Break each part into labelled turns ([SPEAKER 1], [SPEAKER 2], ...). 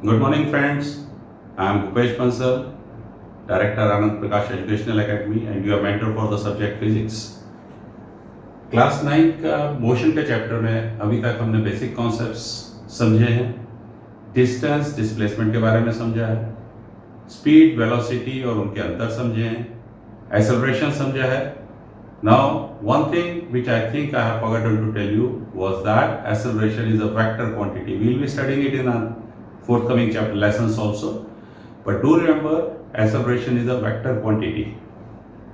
[SPEAKER 1] Good morning, friends. I am Bhupesh Bansal, Director Anand Prakash Educational Academy, and your mentor for the subject physics. Class 9 का motion के chapter में अभी तक हमने basic concepts समझे हैं, डिस्टेंस डिस्प्लेसमेंट के बारे में समझा है, स्पीड वेलोसिटी और उनके अंतर समझे हैं, एक्सेलरेशन समझा है. Now, one thing which I think I have forgotten to tell you was that acceleration is a vector quantity. We will be studying it in our forthcoming chapter lessons also. But do remember, acceleration is a vector quantity.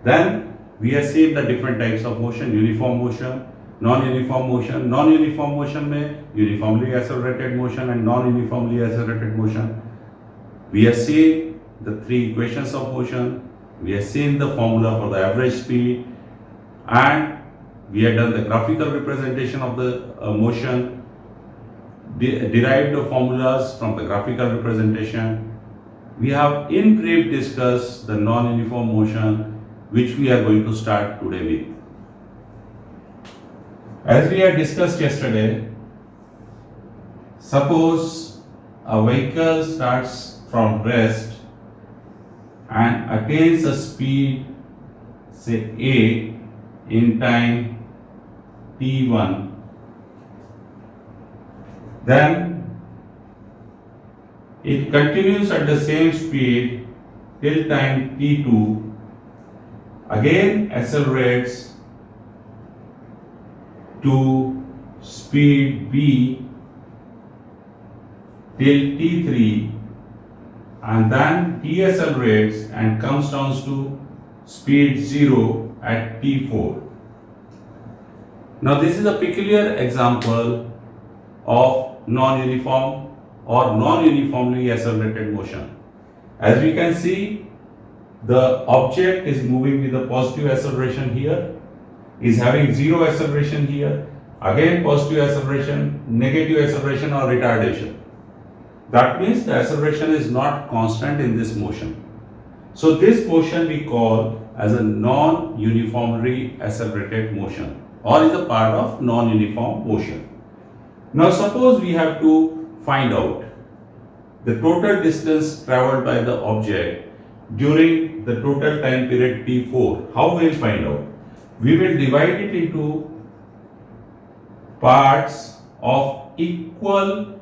[SPEAKER 1] Then we have seen the different types of motion: uniform motion, non-uniform motion. Non-uniform motion में uniformly accelerated motion and non-uniformly accelerated motion. We have seen the three equations of motion. We have seen the formula for the average speed, and we have done the graphical representation of the motion, derived the formulas from the graphical representation. We have in brief discussed the non-uniform motion, which we are going to start today with. As we had discussed yesterday, suppose a vehicle starts from rest and attains a speed, say A, in time t1, then it continues at the same speed till time t2, again accelerates to speed b till t3, and then decelerates and comes down to speed 0 at t4. Now this is a peculiar example of non-uniform or non-uniformly accelerated motion. As we can see, the object is moving with a positive acceleration here, is having zero acceleration here, again positive acceleration, negative acceleration or retardation. That means the acceleration is not constant in this motion. So this motion we call as a non-uniformly accelerated motion, or is a part of non-uniform motion. Now suppose we have to find out the total distance traveled by the object during the total time period t4. How we will find out? We will divide it into parts of equal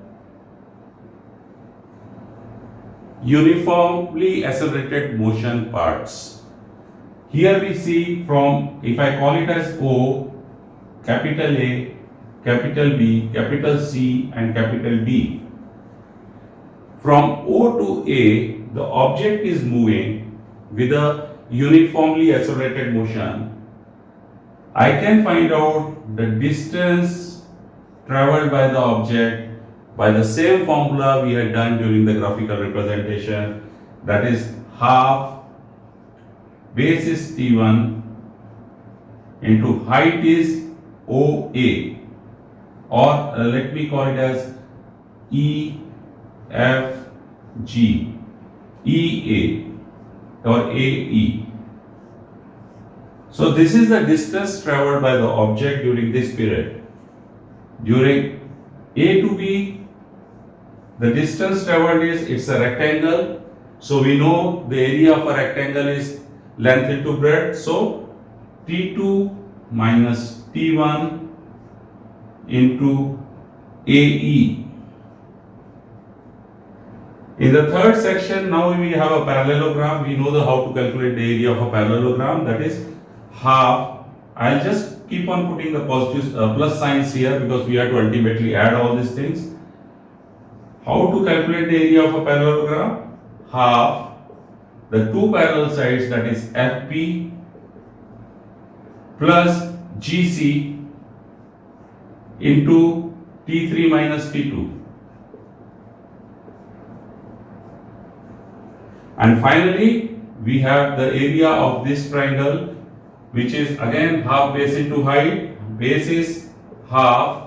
[SPEAKER 1] uniformly accelerated motion parts. Here we see from, if I call it as O, capital A, capital B, capital C and capital D. From O to A, the object is moving with a uniformly accelerated motion. I can find out the distance traveled by the object by the same formula we had done during the graphical representation, that is half base is t1 into height is OA, or let me call it as EFG, EA or AE. So this is the distance traveled by the object during this period. During A to B, the distance traveled is, it's a rectangle, so we know the area of a rectangle is length into breadth, so T2 minus T1 into AE. In the third section, now we have a parallelogram. We know how to calculate the area of a parallelogram, that is half. I'll just keep on putting the positive plus signs here because we have to ultimately add all these things. How to calculate the area of a parallelogram? Half the two parallel sides, that is FP plus GC into T3 minus T2. And finally, we have the area of this triangle, which is again half base into height. Base is half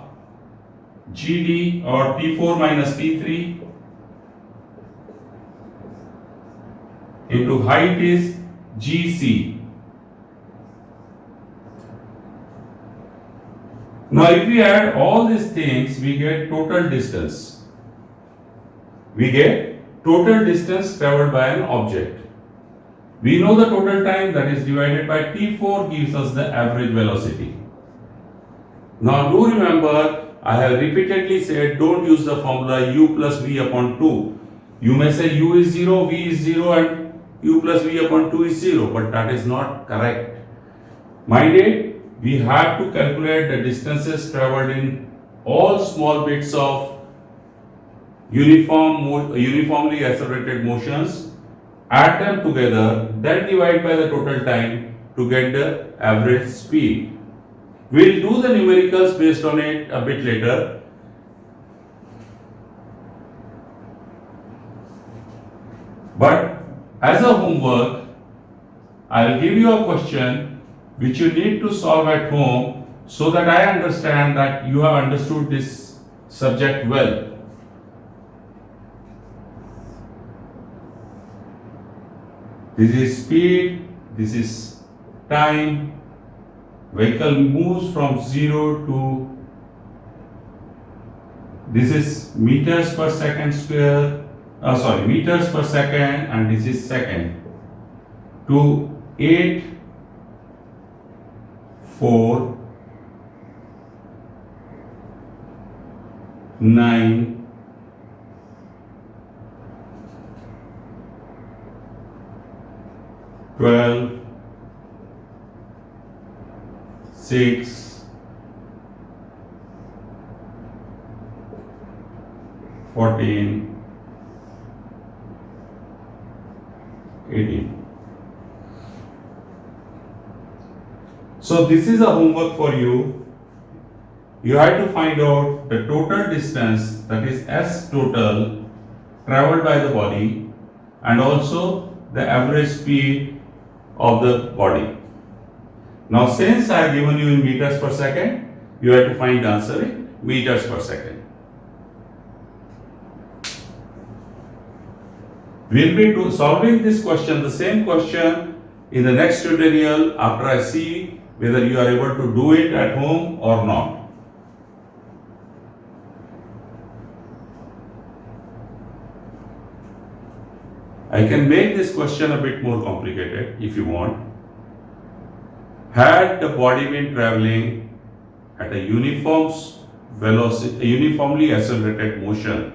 [SPEAKER 1] GD or T4 minus T3 into height is GC. Now if we add all these things, we get total distance. we get total distance traveled by an object. We know the total time, that is divided by T4 gives us the average velocity. Now do remember, I have repeatedly said don't use the formula u plus v upon 2. You may say u is 0, v is 0 and u plus v upon 2 is 0, but that is not correct. Mind it, we have to calculate the distances traveled in all small bits of uniformly accelerated motions, add them together, then divide by the total time to get the average speed. We'll do the numericals based on it a bit later. But as a homework, I'll give you a question which you need to solve at home so that I understand that you have understood this subject well. This is speed, this is time. Vehicle moves from 0 to, this is meters per second square, meters per second, and this is second, to 8, 4, 9, 12, 6, 14, 18. So this is a homework for you. You have to find out the total distance, that is S total, traveled by the body, and also the average speed of the body. Now since I have given you in meters per second, you have to find the answer in meters per second. We will be solving this question, the same question, in the next tutorial after I see whether you are able to do it at home or not. I can make this question a bit more complicated if you want. Had the body been traveling at a uniform velocity, a uniformly accelerated motion,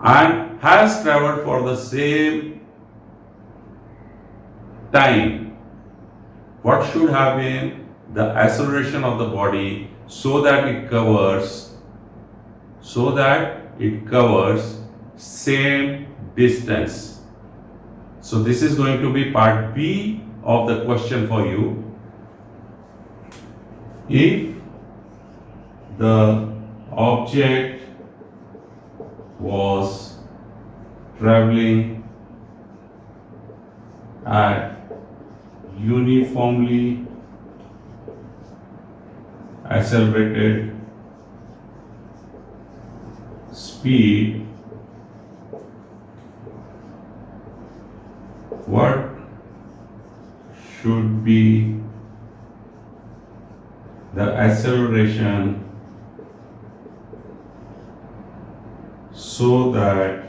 [SPEAKER 1] and has traveled for the same time, what should have been the acceleration of the body so that it covers same distance? So this is going to be part B of the question for you. If the object was traveling at uniformly accelerated speed, what should be the acceleration so that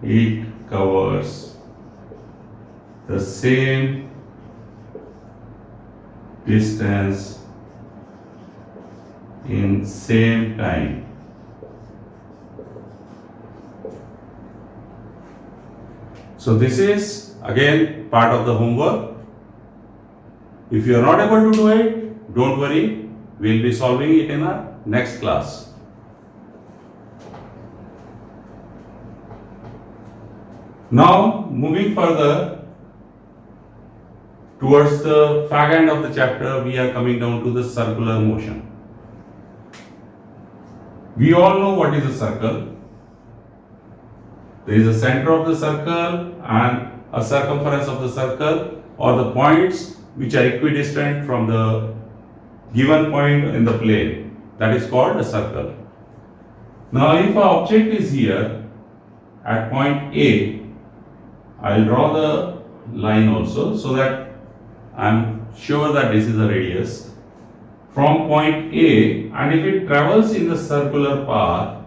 [SPEAKER 1] it covers the same distance in same time? So this is again part of the homework. If you are not able to do it, don't worry, we will be solving it in our next class. Now moving further towards the fag end of the chapter, we are coming down to the circular motion. We all know what is a circle. There is a center of the circle and a circumference of the circle, or the points which are equidistant from the given point in the plane. That is called a circle. Now if an object is here at point A, I will draw the line also so that I am sure that this is the radius from point A, and if it travels in the circular path,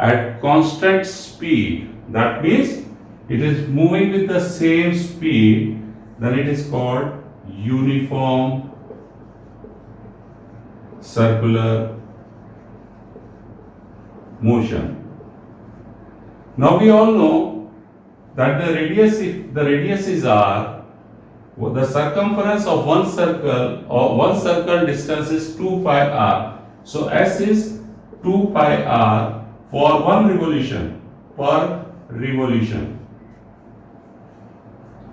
[SPEAKER 1] at constant speed, that means it is moving with the same speed, then it is called uniform circular motion. Now we all know that the radius, if the radius is r, the circumference of one circle distance is 2 pi r. So S is 2 pi r for one revolution, per revolution.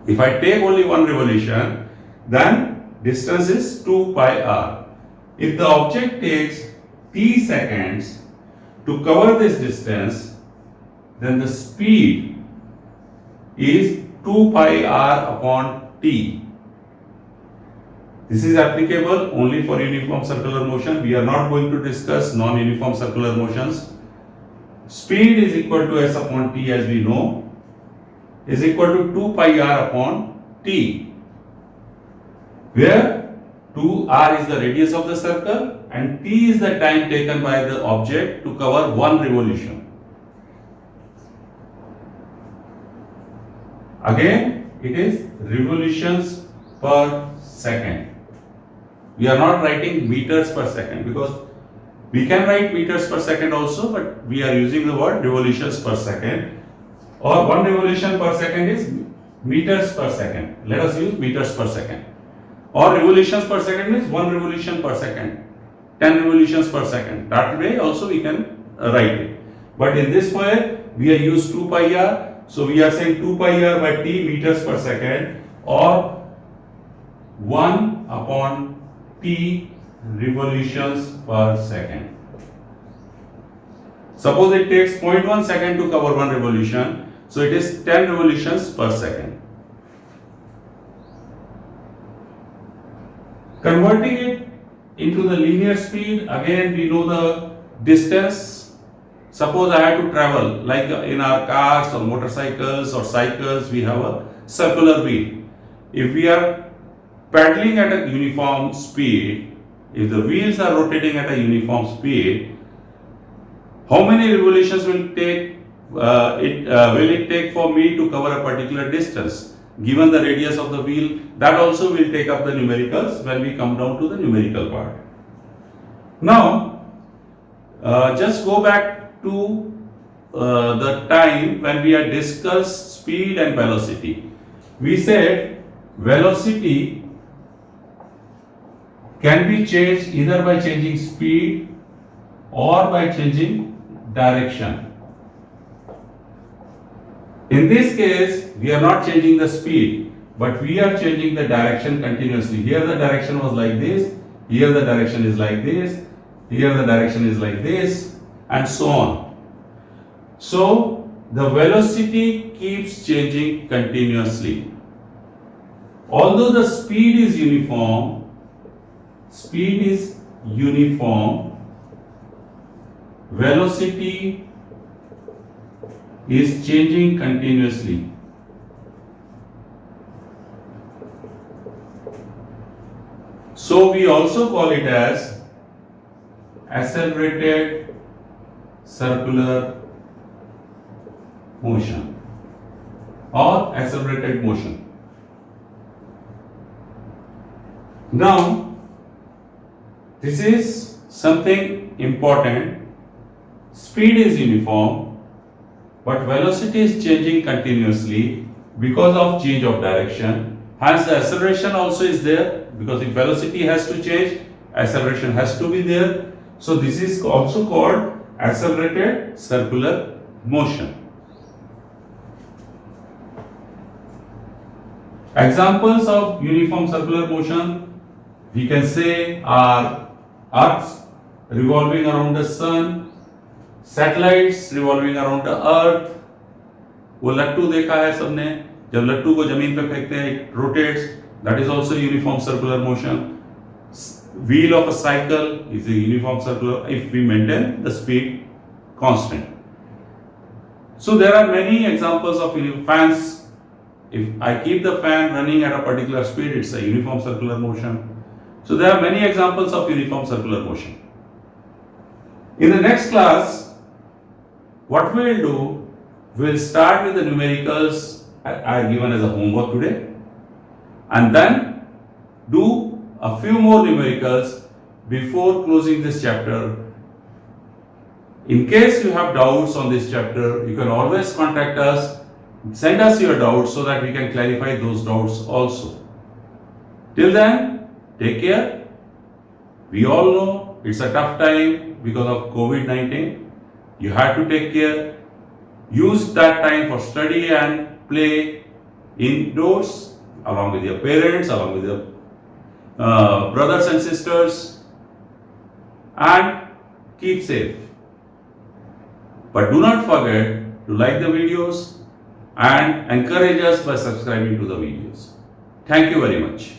[SPEAKER 1] If I take only one revolution, then distance is 2 pi r. If the object takes t seconds to cover this distance, then the speed is 2 pi r upon t. This is applicable only for uniform circular motion. We are not going to discuss non-uniform circular motions. Speed is equal to s upon t, as we know, is equal to 2 pi r upon t, where 2r is the radius of the circle and t is the time taken by the object to cover one revolution. Again, it is revolutions per second. We are not writing meters per second, because we can write meters per second also, but we are using the word revolutions per second, or one revolution per second is meters per second. Let us use meters per second. Or revolutions per second is one revolution per second, 10 revolutions per second. That way also we can write it. But in this way, we are used 2 pi r. So we are saying 2 pi r by t meters per second, or 1 upon t revolutions per second. Suppose it takes 0.1 second to cover one revolution, so it is 10 revolutions per second. Converting it into the linear speed, again we know the distance. Suppose I had to travel, like in our cars or motorcycles or cycles, we have a circular wheel. If we are paddling at a uniform speed, if the wheels are rotating at a uniform speed, how many revolutions will it take for me to cover a particular distance? Given the radius of the wheel, that also will take up the numericals when we come down to the numerical part. Now, just go back to the time when we had discussed speed and velocity. We said velocity can be changed either by changing speed or by changing direction. In this case, we are not changing the speed, but we are changing the direction continuously. Here the direction was like this, here the direction is like this, here the direction is like this, and so on. So the velocity keeps changing continuously. Although the speed is uniform, velocity is changing continuously. So we also call it as accelerated circular motion or accelerated motion. Now, this is something important. Speed is uniform, but velocity is changing continuously because of change of direction. Hence, the acceleration also is there, because if velocity has to change, acceleration has to be there. So this is also called accelerated circular motion. Examples of uniform circular motion, we can say, are Earth revolving around the sun, satellites revolving around the earth. वो लट्टू देखा है सबने, जब लट्टू को जमीन पे फेंकते हैं, it rotates. That is also uniform circular motion. Wheel of a cycle is a uniform circular if we maintain the speed constant. So there are many examples of fans. If I keep the fan running at a particular speed, it's a uniform circular motion. So there are many examples of uniform circular motion. In the next class, What we will do, we'll start with the numericals I given as a homework today, and then do a few more numericals before closing this chapter. In case you have doubts on this chapter, you can always contact us, send us your doubts so that we can clarify those doubts also. Till then, take care. We all know it's a tough time because of COVID-19. You have to take care. Use that time for study and play indoors along with your parents, along with your brothers and sisters, and keep safe. But do not forget to like the videos and encourage us by subscribing to the videos. Thank you very much.